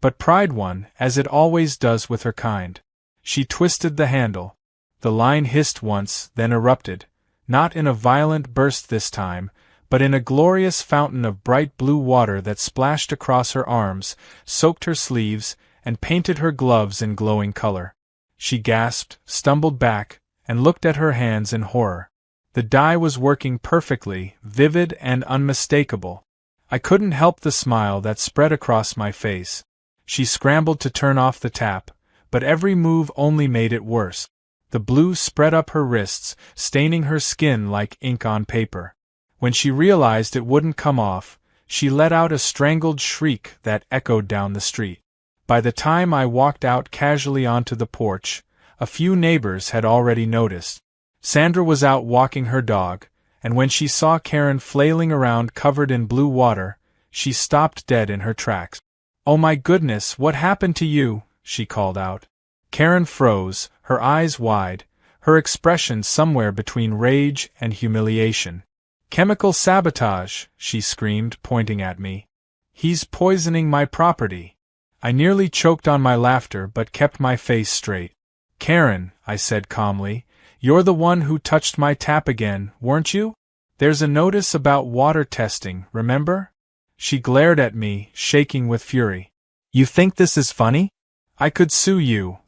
But pride won, as it always does with her kind. She twisted the handle. The line hissed once, then erupted, not in a violent burst this time, but in a glorious fountain of bright blue water that splashed across her arms, soaked her sleeves, and painted her gloves in glowing color. She gasped, stumbled back, and looked at her hands in horror. The dye was working perfectly, vivid and unmistakable. I couldn't help the smile that spread across my face. She scrambled to turn off the tap, but every move only made it worse. The blue spread up her wrists, staining her skin like ink on paper. When she realized it wouldn't come off, She let out a strangled shriek that echoed down the street. By the time I walked out casually onto the porch, a few neighbors had already noticed. Sandra was out walking her dog, and when she saw Karen flailing around covered in blue water, she stopped dead in her tracks. "Oh my goodness, what happened to you?" she called out. Karen froze, her eyes wide, her expression somewhere between rage and humiliation. "Chemical sabotage," she screamed, pointing at me. "He's poisoning my property." I nearly choked on my laughter but kept my face straight. "Karen," I said calmly, "you're the one who touched my tap again, weren't you? There's a notice about water testing, remember?" She glared at me, shaking with fury. "You think this is funny? I could sue you."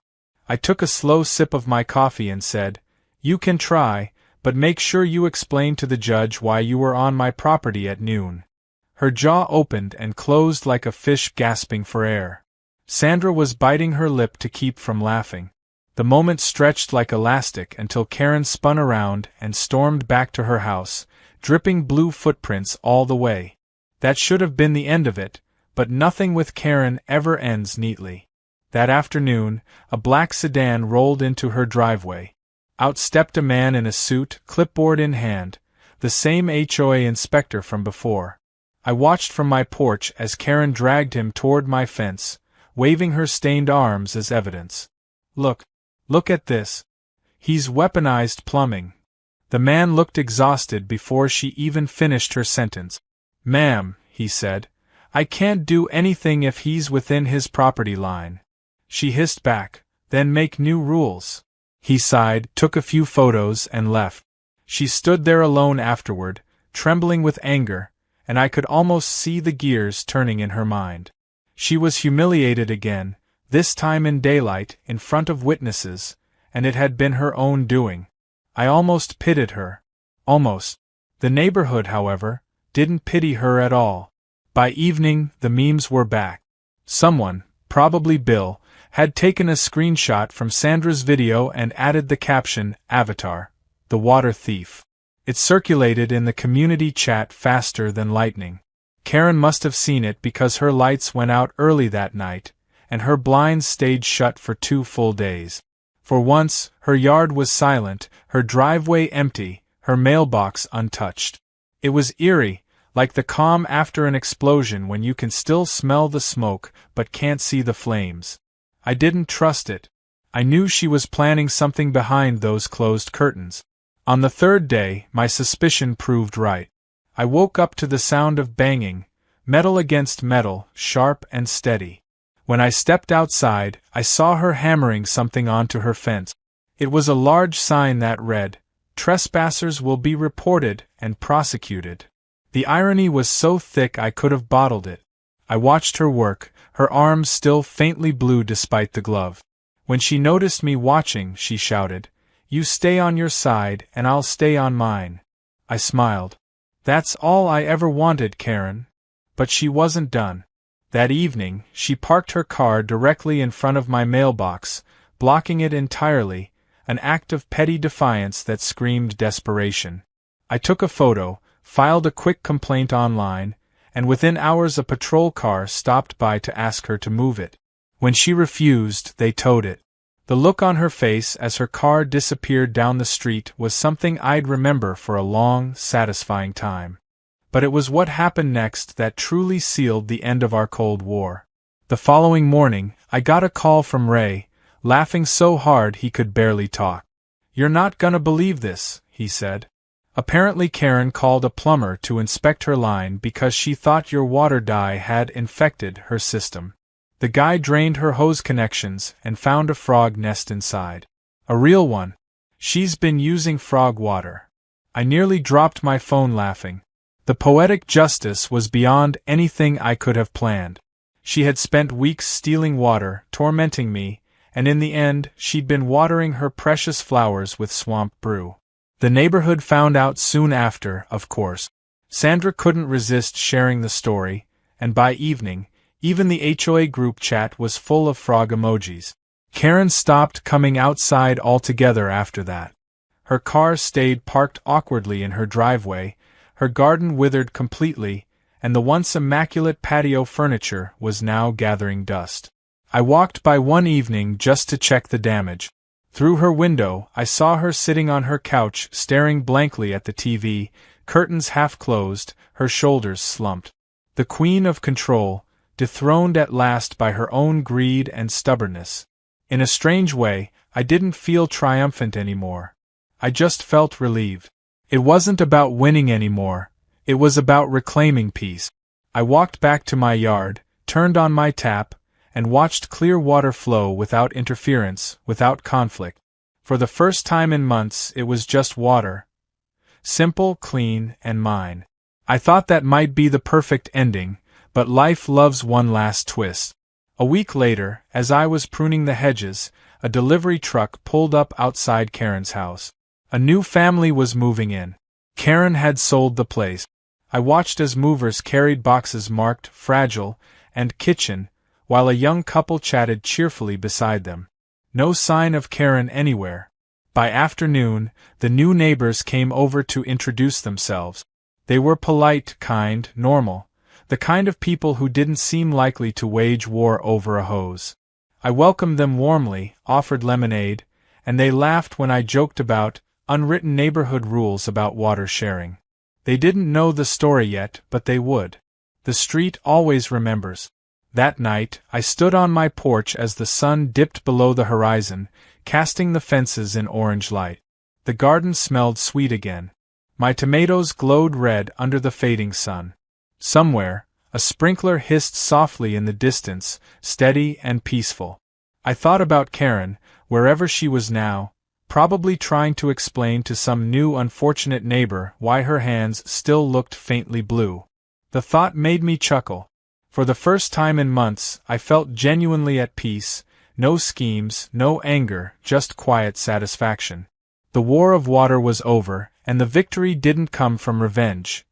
I took a slow sip of my coffee and said, "You can try, but make sure you explain to the judge why you were on my property at noon." Her jaw opened and closed like a fish gasping for air. Sandra was biting her lip to keep from laughing. The moment stretched like elastic until Karen spun around and stormed back to her house, dripping blue footprints all the way. That should have been the end of it, but nothing with Karen ever ends neatly. That afternoon, a black sedan rolled into her driveway. Out stepped a man in a suit, clipboard in hand, the same HOA inspector from before. I watched from my porch as Karen dragged him toward my fence, waving her stained arms as evidence. Look at this. He's weaponized plumbing." The man looked exhausted before she even finished her sentence. "Ma'am," he said, "I can't do anything if he's within his property line." She hissed back, "Then make new rules." He sighed, took a few photos, and left. She stood there alone afterward, trembling with anger, and I could almost see the gears turning in her mind. She was humiliated again, this time in daylight, in front of witnesses, and it had been her own doing. I almost pitied her. Almost. The neighborhood, however, didn't pity her at all. By evening, the memes were back. Someone, probably Bill, had taken a screenshot from Sandra's video and added the caption, "Avatar, the water thief." It circulated in the community chat faster than lightning. Karen must have seen it because her lights went out early that night, and her blinds stayed shut for 2 full days. For once, her yard was silent, her driveway empty, her mailbox untouched. It was eerie, like the calm after an explosion when you can still smell the smoke but can't see the flames. I didn't trust it. I knew she was planning something behind those closed curtains. On the 3rd day, my suspicion proved right. I woke up to the sound of banging, metal against metal, sharp and steady. When I stepped outside, I saw her hammering something onto her fence. It was a large sign that read, "Trespassers will be reported and prosecuted." The irony was so thick I could have bottled it. I watched her work, her arms still faintly blue despite the glove. When she noticed me watching, she shouted, "You stay on your side and I'll stay on mine." I smiled. "That's all I ever wanted, Karen." But she wasn't done. That evening, she parked her car directly in front of my mailbox, blocking it entirely, an act of petty defiance that screamed desperation. I took a photo, filed a quick complaint online, and within hours a patrol car stopped by to ask her to move it. When she refused, they towed it. The look on her face as her car disappeared down the street was something I'd remember for a long, satisfying time. But it was what happened next that truly sealed the end of our Cold War. The following morning, I got a call from Ray, laughing so hard he could barely talk. "You're not gonna believe this," he said. "Apparently Karen called a plumber to inspect her line because she thought your water dye had infected her system. The guy drained her hose connections and found a frog nest inside. A real one. She's been using frog water." I nearly dropped my phone laughing. The poetic justice was beyond anything I could have planned. She had spent weeks stealing water, tormenting me, and in the end, she'd been watering her precious flowers with swamp brew. The neighborhood found out soon after, of course. Sandra couldn't resist sharing the story, and by evening, even the HOA group chat was full of frog emojis. Karen stopped coming outside altogether after that. Her car stayed parked awkwardly in her driveway, her garden withered completely, and the once immaculate patio furniture was now gathering dust. I walked by one evening just to check the damage. Through her window, I saw her sitting on her couch staring blankly at the TV, curtains half closed, her shoulders slumped. The queen of control, dethroned at last by her own greed and stubbornness. In a strange way, I didn't feel triumphant anymore. I just felt relieved. It wasn't about winning anymore, it was about reclaiming peace. I walked back to my yard, turned on my tap, and watched clear water flow without interference, without conflict. For the first time in months, it was just water. Simple, clean, and mine. I thought that might be the perfect ending, but life loves one last twist. A week later, as I was pruning the hedges, a delivery truck pulled up outside Karen's house. A new family was moving in. Karen had sold the place. I watched as movers carried boxes marked fragile and kitchen, while a young couple chatted cheerfully beside them. No sign of Karen anywhere. By afternoon, the new neighbors came over to introduce themselves. They were polite, kind, normal, the kind of people who didn't seem likely to wage war over a hose. I welcomed them warmly, offered lemonade, and they laughed when I joked about unwritten neighborhood rules about water sharing. They didn't know the story yet, but they would. The street always remembers. That night, I stood on my porch as the sun dipped below the horizon, casting the fences in orange light. The garden smelled sweet again. My tomatoes glowed red under the fading sun. Somewhere, a sprinkler hissed softly in the distance, steady and peaceful. I thought about Karen, wherever she was now, probably trying to explain to some new unfortunate neighbor why her hands still looked faintly blue. The thought made me chuckle. For the first time in months, I felt genuinely at peace, no schemes, no anger, just quiet satisfaction. The war of water was over, and the victory didn't come from revenge.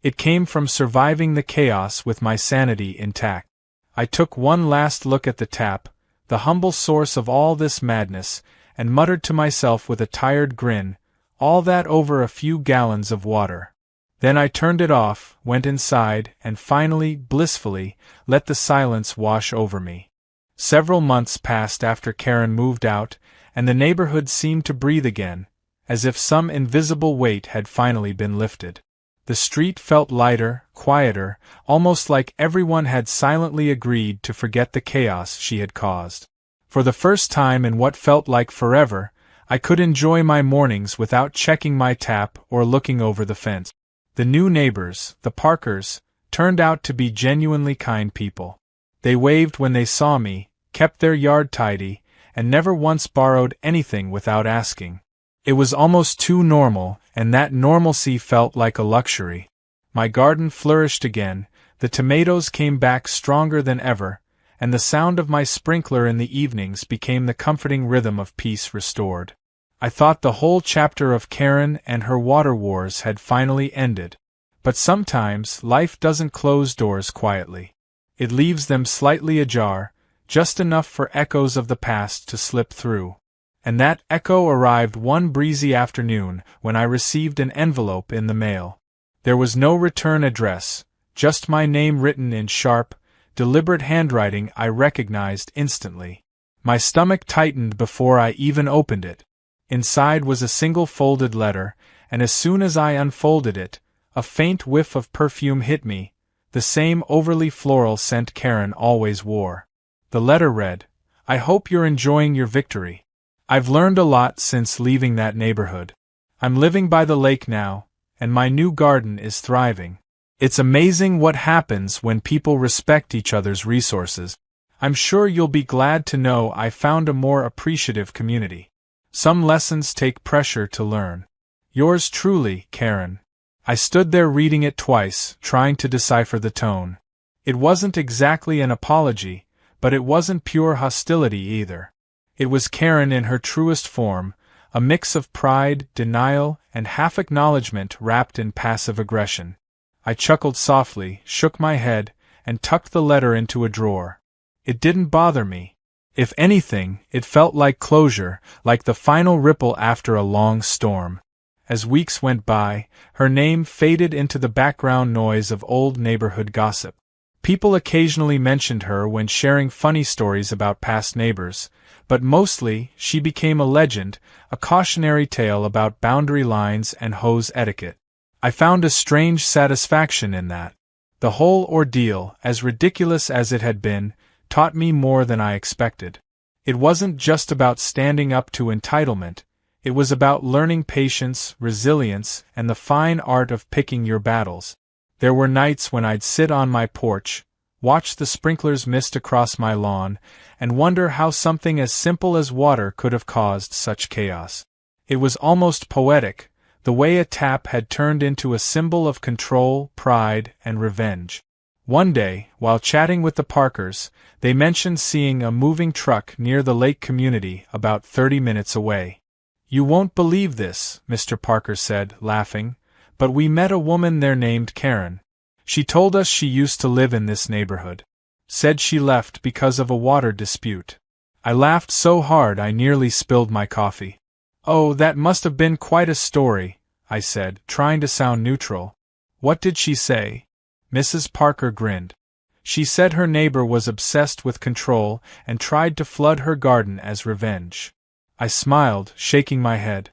It came from surviving the chaos with my sanity intact. I took one last look at the tap, the humble source of all this madness, and muttered to myself with a tired grin, all that over a few gallons of water. Then I turned it off, went inside, and finally, blissfully, let the silence wash over me. Several months passed after Karen moved out, and the neighborhood seemed to breathe again, as if some invisible weight had finally been lifted. The street felt lighter, quieter, almost like everyone had silently agreed to forget the chaos she had caused. For the first time in what felt like forever, I could enjoy my mornings without checking my tap or looking over the fence. The new neighbors, the Parkers, turned out to be genuinely kind people. They waved when they saw me, kept their yard tidy, and never once borrowed anything without asking. It was almost too normal, and that normalcy felt like a luxury. My garden flourished again, the tomatoes came back stronger than ever, and the sound of my sprinkler in the evenings became the comforting rhythm of peace restored. I thought the whole chapter of Karen and her water wars had finally ended. But sometimes life doesn't close doors quietly. It leaves them slightly ajar, just enough for echoes of the past to slip through. And that echo arrived one breezy afternoon when I received an envelope in the mail. There was no return address, just my name written in sharp, deliberate handwriting I recognized instantly. My stomach tightened before I even opened it. Inside was a single folded letter, and as soon as I unfolded it, a faint whiff of perfume hit me, the same overly floral scent Karen always wore. The letter read, "I hope you're enjoying your victory. I've learned a lot since leaving that neighborhood. I'm living by the lake now, and my new garden is thriving. It's amazing what happens when people respect each other's resources. I'm sure you'll be glad to know I found a more appreciative community. Some lessons take pressure to learn. Yours truly, Karen." I stood there reading it twice, trying to decipher the tone. It wasn't exactly an apology, but it wasn't pure hostility either. It was Karen in her truest form, a mix of pride, denial, and half-acknowledgement wrapped in passive aggression. I chuckled softly, shook my head, and tucked the letter into a drawer. It didn't bother me. If anything, it felt like closure, like the final ripple after a long storm. As weeks went by, her name faded into the background noise of old neighborhood gossip. People occasionally mentioned her when sharing funny stories about past neighbors, but mostly she became a legend, a cautionary tale about boundary lines and hose etiquette. I found a strange satisfaction in that. The whole ordeal, as ridiculous as it had been, taught me more than I expected. It wasn't just about standing up to entitlement, it was about learning patience, resilience, and the fine art of picking your battles. There were nights when I'd sit on my porch, watch the sprinklers mist across my lawn, and wonder how something as simple as water could have caused such chaos. It was almost poetic, the way a tap had turned into a symbol of control, pride, and revenge. One day, while chatting with the Parkers, they mentioned seeing a moving truck near the lake community about 30 minutes away. "You won't believe this," Mr. Parker said, laughing, "but we met a woman there named Karen. She told us she used to live in this neighborhood. Said she left because of a water dispute." I laughed so hard I nearly spilled my coffee. "Oh, that must have been quite a story," I said, trying to sound neutral. "What did she say?" Mrs. Parker grinned. "She said her neighbor was obsessed with control and tried to flood her garden as revenge." I smiled, shaking my head.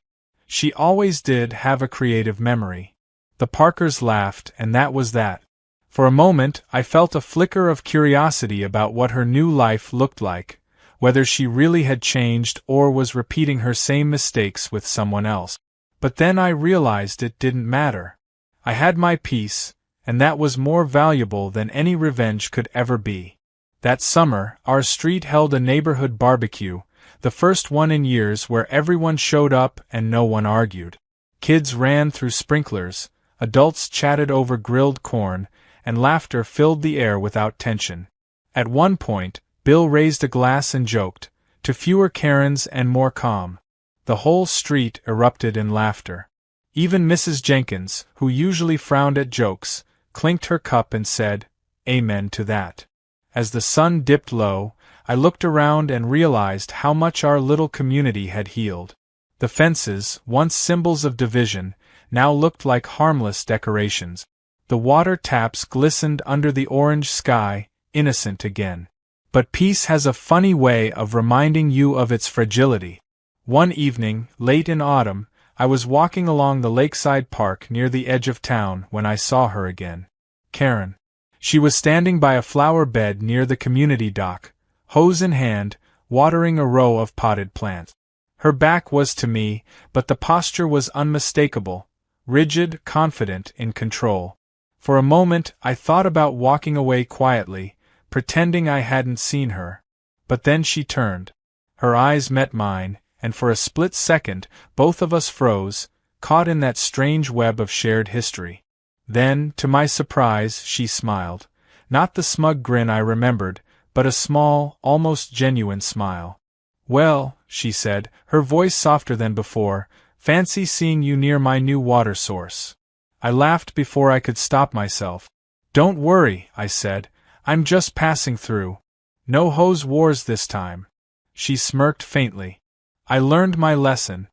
She always did have a creative memory. The Parkers laughed, and that was that. For a moment, I felt a flicker of curiosity about what her new life looked like, whether she really had changed or was repeating her same mistakes with someone else. But then I realized it didn't matter. I had my peace, and that was more valuable than any revenge could ever be. That summer, our street held a neighborhood barbecue, the first one in years where everyone showed up and no one argued. Kids ran through sprinklers, adults chatted over grilled corn, and laughter filled the air without tension. At one point, Bill raised a glass and joked, "To fewer Karens and more calm." The whole street erupted in laughter. Even Mrs. Jenkins, who usually frowned at jokes, clinked her cup and said, "Amen to that." As the sun dipped low, I looked around and realized how much our little community had healed. The fences, once symbols of division, now looked like harmless decorations. The water taps glistened under the orange sky, innocent again. But peace has a funny way of reminding you of its fragility. One evening, late in autumn, I was walking along the lakeside park near the edge of town when I saw her again. Karen. She was standing by a flower bed near the community dock, hose in hand, watering a row of potted plants. Her back was to me, but the posture was unmistakable, rigid, confident, in control. For a moment I thought about walking away quietly, pretending I hadn't seen her. But then she turned. Her eyes met mine, and for a split second both of us froze, caught in that strange web of shared history. Then, to my surprise, she smiled. Not the smug grin I remembered, but a small, almost genuine smile. "Well," she said, her voice softer than before, "fancy seeing you near my new water source." I laughed before I could stop myself. "Don't worry," I said, "I'm just passing through. No hose wars this time." She smirked faintly. "I learned my lesson.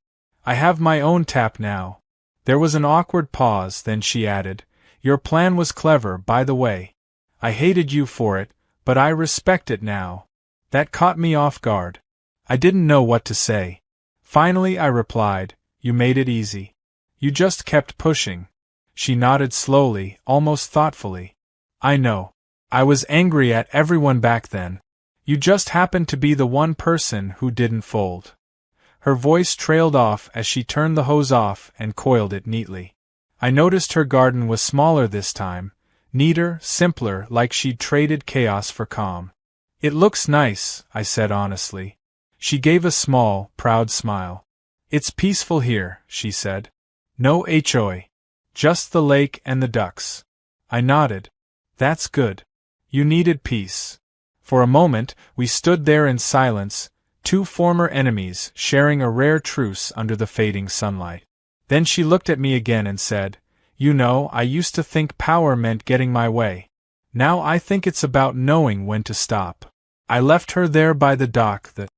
I have my own tap now." There was an awkward pause, then she added, "Your plan was clever, by the way. I hated you for it, but I respect it now." That caught me off guard. I didn't know what to say. Finally I replied, "You made it easy. You just kept pushing." She nodded slowly, almost thoughtfully. "I know. I was angry at everyone back then. You just happened to be the one person who didn't fold." Her voice trailed off as she turned the hose off and coiled it neatly. I noticed her garden was smaller this time, neater, simpler, like she'd traded chaos for calm. "It looks nice," I said honestly. She gave a small, proud smile. "It's peaceful here," she said. "No HOA. Just the lake and the ducks." I nodded. "That's good. You needed peace." For a moment, we stood there in silence, two former enemies sharing a rare truce under the fading sunlight. Then she looked at me again and said, "You know, I used to think power meant getting my way. Now I think it's about knowing when to stop." I left her there by the dock, the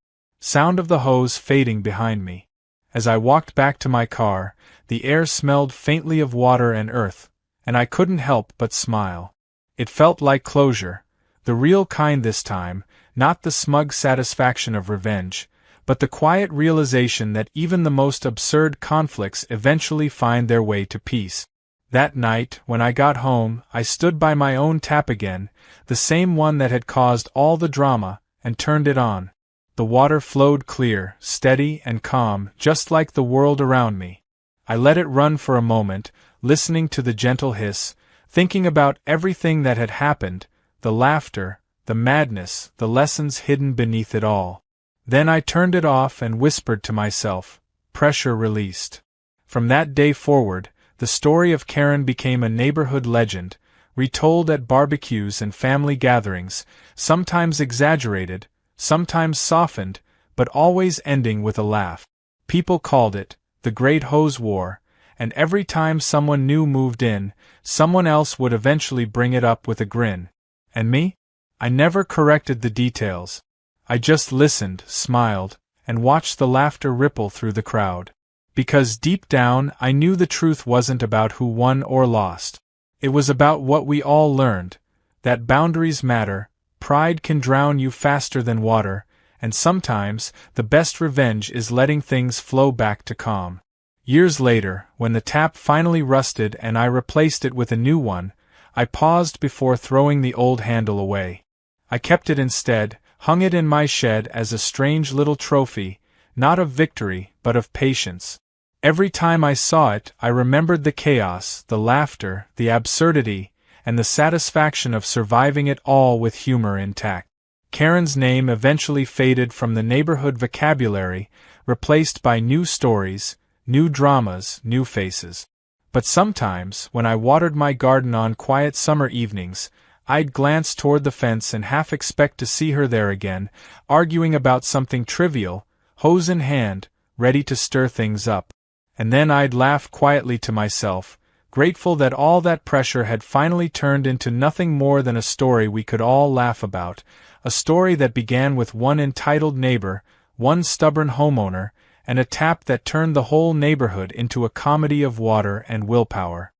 sound of the hose fading behind me. As I walked back to my car, the air smelled faintly of water and earth, and I couldn't help but smile. It felt like closure, the real kind this time, not the smug satisfaction of revenge, but the quiet realization that even the most absurd conflicts eventually find their way to peace. That night, when I got home, I stood by my own tap again, the same one that had caused all the drama, and turned it on. The water flowed clear, steady, and calm, just like the world around me. I let it run for a moment, listening to the gentle hiss, thinking about everything that had happened, the laughter, the madness, the lessons hidden beneath it all. Then I turned it off and whispered to myself, pressure released. From that day forward, the story of Karen became a neighborhood legend, retold at barbecues and family gatherings, sometimes exaggerated, sometimes softened, but always ending with a laugh. People called it the Great Hose War, and every time someone new moved in, someone else would eventually bring it up with a grin. And me? I never corrected the details. I just listened, smiled, and watched the laughter ripple through the crowd. Because deep down I knew the truth wasn't about who won or lost. It was about what we all learned, that boundaries matter, pride can drown you faster than water, and sometimes the best revenge is letting things flow back to calm. Years later, when the tap finally rusted and I replaced it with a new one, I paused before throwing the old handle away. I kept it instead, hung it in my shed as a strange little trophy, not of victory, but of patience. Every time I saw it, I remembered the chaos, the laughter, the absurdity, and the satisfaction of surviving it all with humor intact. Karen's name eventually faded from the neighborhood vocabulary, replaced by new stories, new dramas, new faces. But sometimes, when I watered my garden on quiet summer evenings, I'd glance toward the fence and half expect to see her there again, arguing about something trivial, hose in hand, ready to stir things up. And then I'd laugh quietly to myself, grateful that all that pressure had finally turned into nothing more than a story we could all laugh about, a story that began with one entitled neighbor, one stubborn homeowner, and a tap that turned the whole neighborhood into a comedy of water and willpower.